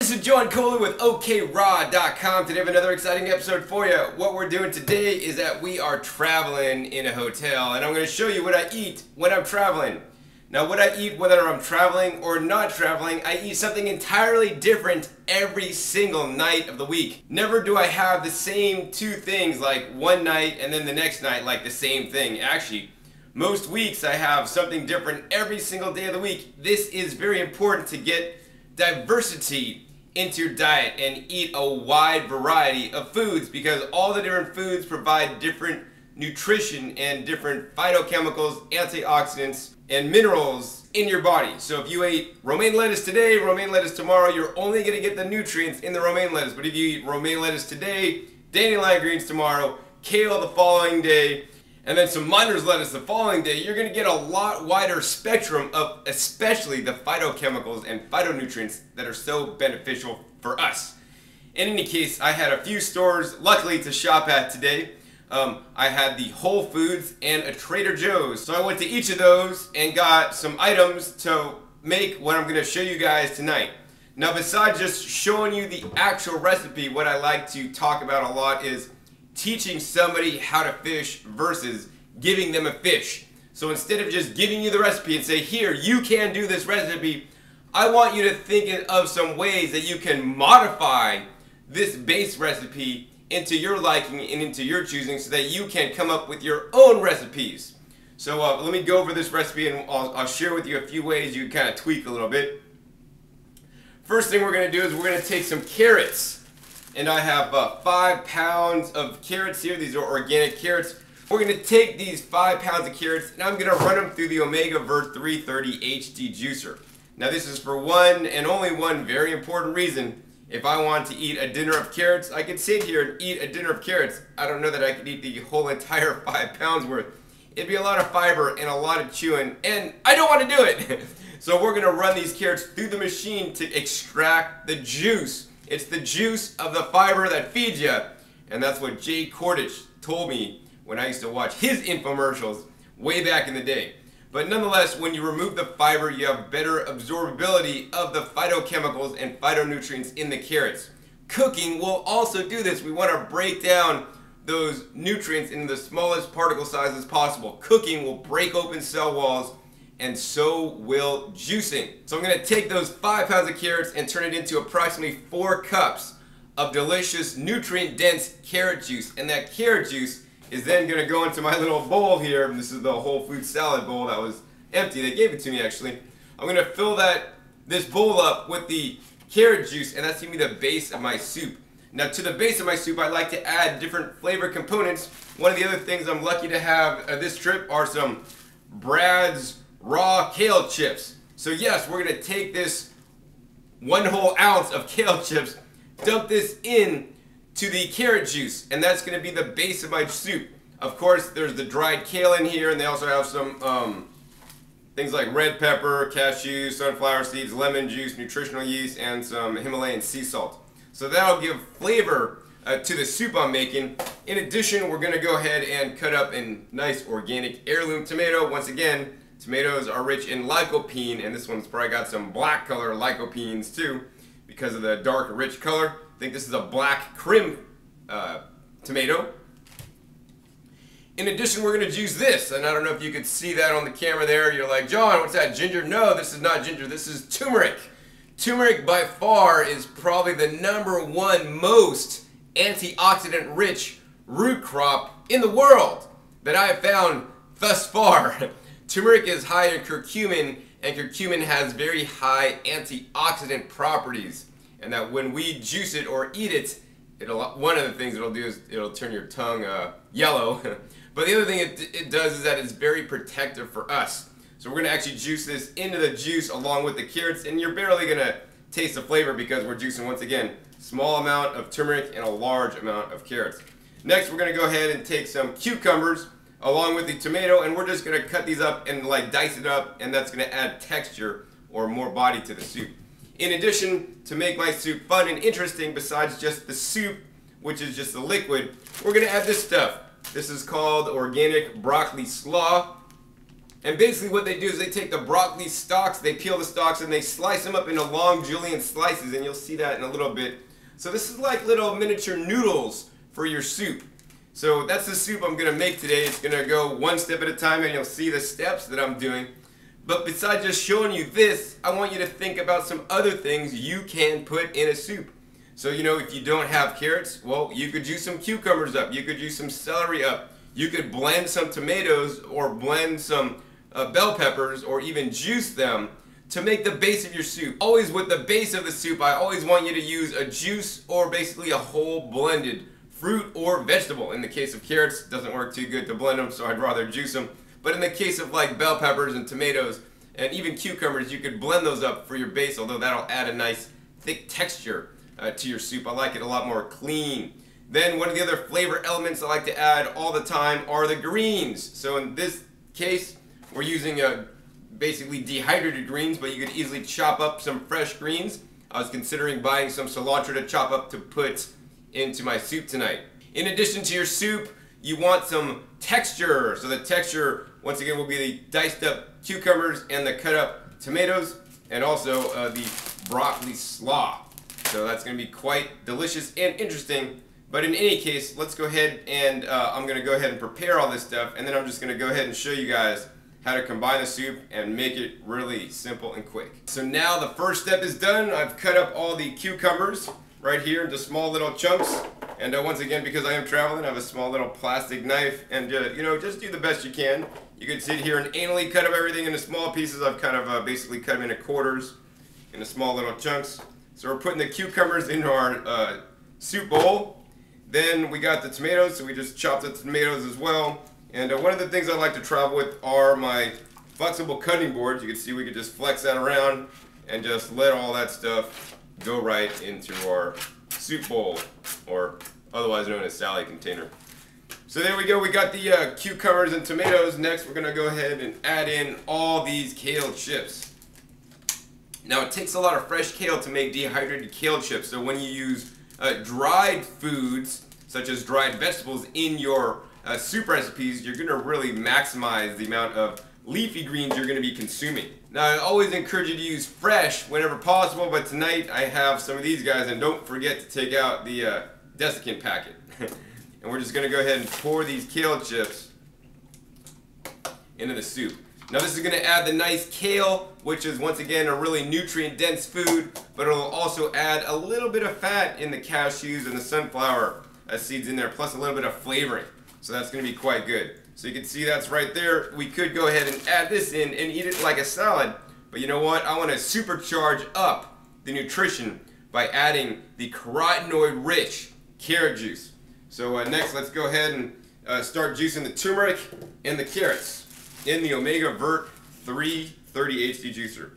This is John Coley with OKRaw.com. Today I have another exciting episode for you. What we're doing today is that we are traveling in a hotel, and I'm going to show you what I eat when I'm traveling. Now, what I eat, whether I'm traveling or not traveling, I eat something entirely different every single night of the week. Never do I have the same two things, like one night and then the next night like the same thing. Actually, most weeks I have something different every single day of the week. This is very important to get diversity into your diet and eat a wide variety of foods, because all the different foods provide different nutrition and different phytochemicals, antioxidants, and minerals in your body. So if you ate romaine lettuce today, romaine lettuce tomorrow, you're only going to get the nutrients in the romaine lettuce. But if you eat romaine lettuce today, dandelion greens tomorrow, kale the following day, and then some Miner's lettuce the following day, you're going to get a lot wider spectrum of especially the phytochemicals and phytonutrients that are so beneficial for us. In any case, I had a few stores luckily to shop at today. I had the Whole Foods and a Trader Joe's. So I went to each of those and got some items to make what I'm going to show you guys tonight. Now, besides just showing you the actual recipe, what I like to talk about a lot is teaching somebody how to fish versus giving them a fish. So instead of just giving you the recipe and say, here, you can do this recipe, I want you to think of some ways that you can modify this base recipe into your liking and into your choosing so that you can come up with your own recipes. So let me go over this recipe and I'll share with you a few ways you can kind of tweak a little bit. First thing we're going to do is we're going to take some carrots. And I have 5 pounds of carrots here. These are organic carrots. We're going to take these 5 pounds of carrots and I'm going to run them through the Omega Vert 330 HD juicer. Now this is for one and only one very important reason. If I want to eat a dinner of carrots, I could sit here and eat a dinner of carrots. I don't know that I could eat the whole entire 5 pounds worth. It'd be a lot of fiber and a lot of chewing, and I don't want to do it. So we're going to run these carrots through the machine to extract the juice. It's the juice of the fiber that feeds you. And that's what Jay Kordich told me when I used to watch his infomercials way back in the day. But nonetheless, when you remove the fiber, you have better absorbability of the phytochemicals and phytonutrients in the carrots. Cooking will also do this. We want to break down those nutrients into the smallest particle sizes possible. Cooking will break open cell walls, and so will juicing. So I'm going to take those 5 pounds of carrots and turn it into approximately 4 cups of delicious nutrient-dense carrot juice. And that carrot juice is then going to go into my little bowl here. This is the Whole Foods salad bowl that was empty. They gave it to me actually. I'm going to fill this bowl up with the carrot juice, and that's going to be the base of my soup. Now, to the base of my soup, I like to add different flavor components. One of the other things I'm lucky to have this trip are some Brad's raw kale chips. So yes, we're going to take this 1 whole ounce of kale chips, dump this in to the carrot juice, and that's going to be the base of my soup. Of course, there's the dried kale in here, and they also have some things like red pepper, cashews, sunflower seeds, lemon juice, nutritional yeast, and some Himalayan sea salt. So that'll give flavor to the soup I'm making. In addition, we're going to go ahead and cut up a nice organic heirloom tomato. Once again, tomatoes are rich in lycopene, and this one's probably got some black color lycopenes too because of the dark, rich color. I think this is a black Krim tomato. In addition, we're going to juice this, and I don't know if you could see that on the camera there. You're like, John, what's that, ginger? No, this is not ginger. This is turmeric. Turmeric by far is probably the #1 most antioxidant-rich root crop in the world that I have found thus far. Turmeric is high in curcumin, and curcumin has very high antioxidant properties. And that when we juice it or eat it, one of the things it'll do is it'll turn your tongue yellow. But the other thing it does is that it's very protective for us. So we're going to actually juice this into the juice along with the carrots, and you're barely going to taste the flavor because we're juicing, once again, small amount of turmeric and a large amount of carrots. Next, we're going to go ahead and take some cucumbers along with the tomato, and we're just going to cut these up and like dice it up, and that's going to add texture or more body to the soup. In addition, to make my soup fun and interesting, besides just the soup, which is just the liquid, we're going to add this stuff. This is called organic broccoli slaw. And basically what they do is they take the broccoli stalks, they peel the stalks, and they slice them up into long julienne slices, and you'll see that in a little bit. So this is like little miniature noodles for your soup. So that's the soup I'm going to make today. It's going to go one step at a time, and you'll see the steps that I'm doing. But besides just showing you this, I want you to think about some other things you can put in a soup. So, you know, if you don't have carrots, well, you could juice some cucumbers up. You could juice some celery up. You could blend some tomatoes or blend some bell peppers or even juice them to make the base of your soup. Always with the base of the soup, I always want you to use a juice or basically a whole blended fruit or vegetable. In the case of carrots, it doesn't work too good to blend them, so I'd rather juice them. But in the case of like bell peppers and tomatoes and even cucumbers, you could blend those up for your base, although that'll add a nice thick texture to your soup. I like it a lot more clean. Then one of the other flavor elements I like to add all the time are the greens. So in this case, we're using basically dehydrated greens, but you could easily chop up some fresh greens. I was considering buying some cilantro to chop up to put into my soup tonight. In addition to your soup, you want some texture. So the texture, once again, will be the diced up cucumbers and the cut up tomatoes, and also the broccoli slaw. So that's going to be quite delicious and interesting. But in any case, let's go ahead and I'm going to go ahead and prepare all this stuff, and then I'm just going to go ahead and show you guys how to combine the soup and make it really simple and quick. So now the first step is done. I've cut up all the cucumbers right here into small little chunks. And once again, because I am traveling, I have a small little plastic knife, and you know, just do the best you can. You can sit here and anally cut up everything into small pieces. I've kind of basically cut them into quarters, into small little chunks. So we're putting the cucumbers into our soup bowl. Then we got the tomatoes, so we just chopped the tomatoes as well. And one of the things I like to travel with are my flexible cutting boards. You can see we could just flex that around and just let all that stuff go right into our soup bowl, or otherwise known as salad container. So there we go, we got the cucumbers and tomatoes. Next we're going to go ahead and add in all these kale chips. Now it takes a lot of fresh kale to make dehydrated kale chips, so when you use dried foods, such as dried vegetables, in your soup recipes, you're going to really maximize the amount of leafy greens you're going to be consuming. Now I always encourage you to use fresh whenever possible, but tonight I have some of these guys, and don't forget to take out the desiccant packet. And we're just going to go ahead and pour these kale chips into the soup. Now this is going to add the nice kale, which is once again a really nutrient dense food, but it'll also add a little bit of fat in the cashews and the sunflower seeds in there, plus a little bit of flavoring. So that's going to be quite good. So you can see that's right there. We could go ahead and add this in and eat it like a salad, but you know what? I want to supercharge up the nutrition by adding the carotenoid rich carrot juice. So next let's go ahead and start juicing the turmeric and the carrots in the Omega Vert 330 HD juicer.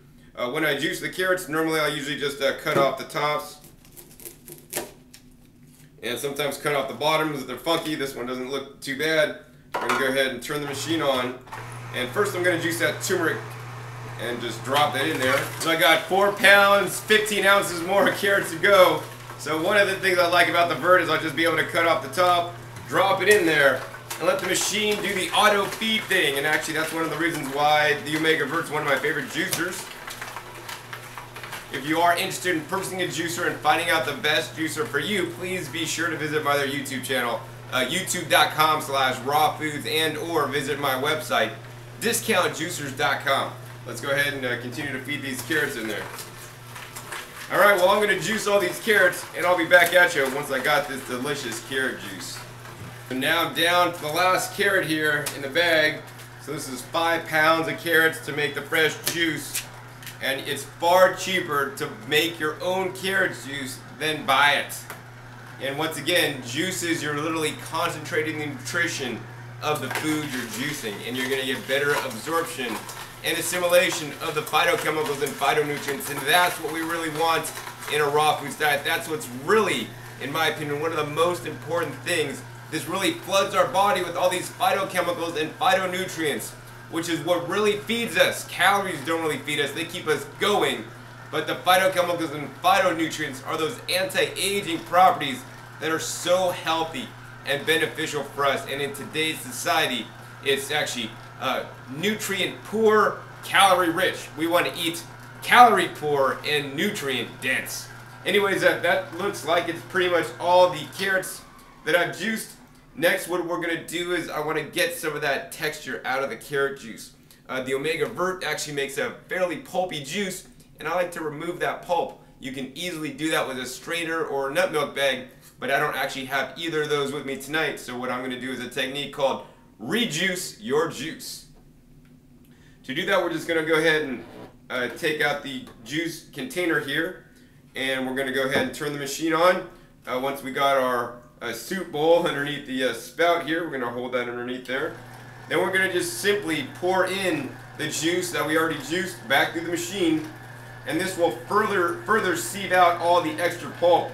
When I juice the carrots, normally I usually just cut off the tops and sometimes cut off the bottoms if they're funky. This one doesn't look too bad. We're going to go ahead and turn the machine on, and first I'm going to juice that turmeric and just drop that in there. So I got 4 pounds, 15 ounces more carrots to go. So one of the things I like about the Vert is I'll just be able to cut off the top, drop it in there, and let the machine do the auto feed thing. And actually that's one of the reasons why the Omega Vert is one of my favorite juicers. If you are interested in purchasing a juicer and finding out the best juicer for you, please be sure to visit my other YouTube channel, youtube.com/rawfoods, and or visit my website, discountjuicers.com. Let's go ahead and continue to feed these carrots in there. Alright, well I'm going to juice all these carrots, and I'll be back at you once I got this delicious carrot juice. So now I'm down to the last carrot here in the bag. So this is 5 pounds of carrots to make the fresh juice. And it's far cheaper to make your own carrot juice than buy it. And once again, juices, you're literally concentrating the nutrition of the food you're juicing, and you're going to get better absorption and assimilation of the phytochemicals and phytonutrients, and that's what we really want in a raw foods diet. That's what's really, in my opinion, one of the most important things. This really floods our body with all these phytochemicals and phytonutrients, which is what really feeds us. Calories don't really feed us, they keep us going. But the phytochemicals and phytonutrients are those anti-aging properties that are so healthy and beneficial for us. And in today's society, it's actually nutrient poor, calorie rich. We want to eat calorie poor and nutrient dense. Anyways, that looks like it's pretty much all the carrots that I've juiced. Next, what we're going to do is I want to get some of that texture out of the carrot juice. The Omega Vert actually makes a fairly pulpy juice, and I like to remove that pulp. You can easily do that with a strainer or a nut milk bag, but I don't actually have either of those with me tonight, so what I'm going to do is a technique called rejuice your juice. To do that, we're just going to go ahead and take out the juice container here, and we're going to go ahead and turn the machine on. Once we got our soup bowl underneath the spout here, we're going to hold that underneath there. Then we're going to just simply pour in the juice that we already juiced back through the machine, and this will further sieve out all the extra pulp.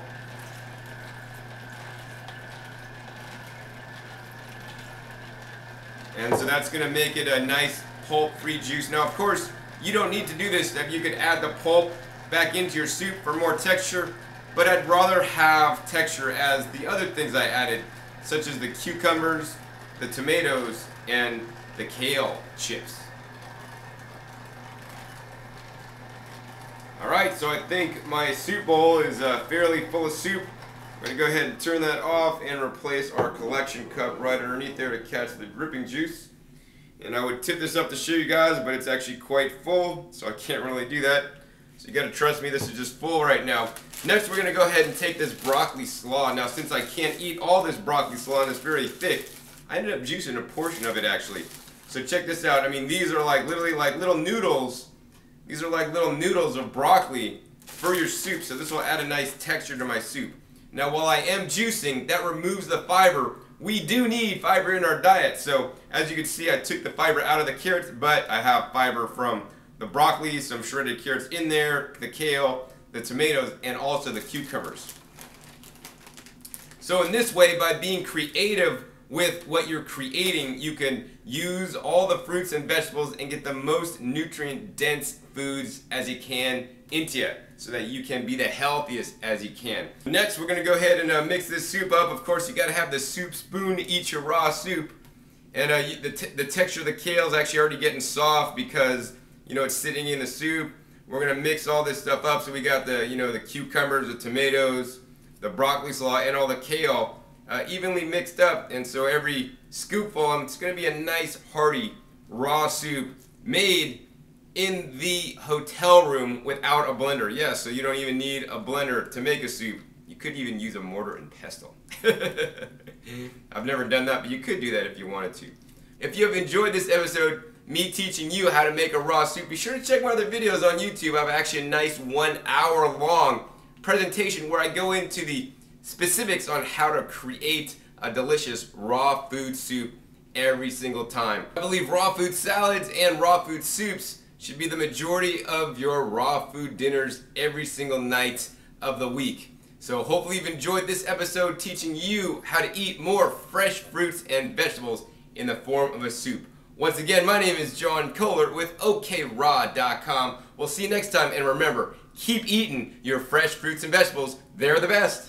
And so that's going to make it a nice pulp-free juice. Now, of course, you don't need to do this. You could add the pulp back into your soup for more texture, but I'd rather have texture as the other things I added, such as the cucumbers, the tomatoes, and the kale chips. Alright, so I think my soup bowl is fairly full of soup. I'm going to go ahead and turn that off and replace our collection cup right underneath there to catch the dripping juice. And I would tip this up to show you guys, but it's actually quite full, so I can't really do that. So you got to trust me, this is just full right now. Next, we're going to go ahead and take this broccoli slaw. Now, since I can't eat all this broccoli slaw and it's very thick, I ended up juicing a portion of it actually. So check this out. I mean, these are like literally like little noodles. These are like little noodles of broccoli for your soup. So this will add a nice texture to my soup. Now, while I am juicing, that removes the fiber. We do need fiber in our diet. So as you can see, I took the fiber out of the carrots, but I have fiber from the broccoli, some shredded carrots in there, the kale, the tomatoes, and also the cucumbers. So in this way, by being creative with what you're creating, you can use all the fruits and vegetables and get the most nutrient dense foods as you can into you, so that you can be the healthiest as you can. Next, we're going to go ahead and mix this soup up. Of course, you got to have the soup spoon to eat your raw soup. And the texture of the kale is actually already getting soft because, you know, it's sitting in the soup. We're going to mix all this stuff up. So we got the, you know, the cucumbers, the tomatoes, the broccoli slaw, and all the kale evenly mixed up. And so every scoopful, it's going to be a nice hearty raw soup made in the hotel room without a blender. Yes, so you don't even need a blender to make a soup. You could even use a mortar and pestle. I've never done that, but you could do that if you wanted to. If you have enjoyed this episode, me teaching you how to make a raw soup, be sure to check my other videos on YouTube. I have actually a nice 1 hour long presentation where I go into the specifics on how to create a delicious raw food soup every single time. I believe raw food salads and raw food soups should be the majority of your raw food dinners every single night of the week. So hopefully you've enjoyed this episode teaching you how to eat more fresh fruits and vegetables in the form of a soup. Once again, my name is John Kohler with OKRaw.com. We'll see you next time, and remember, keep eating your fresh fruits and vegetables. They're the best.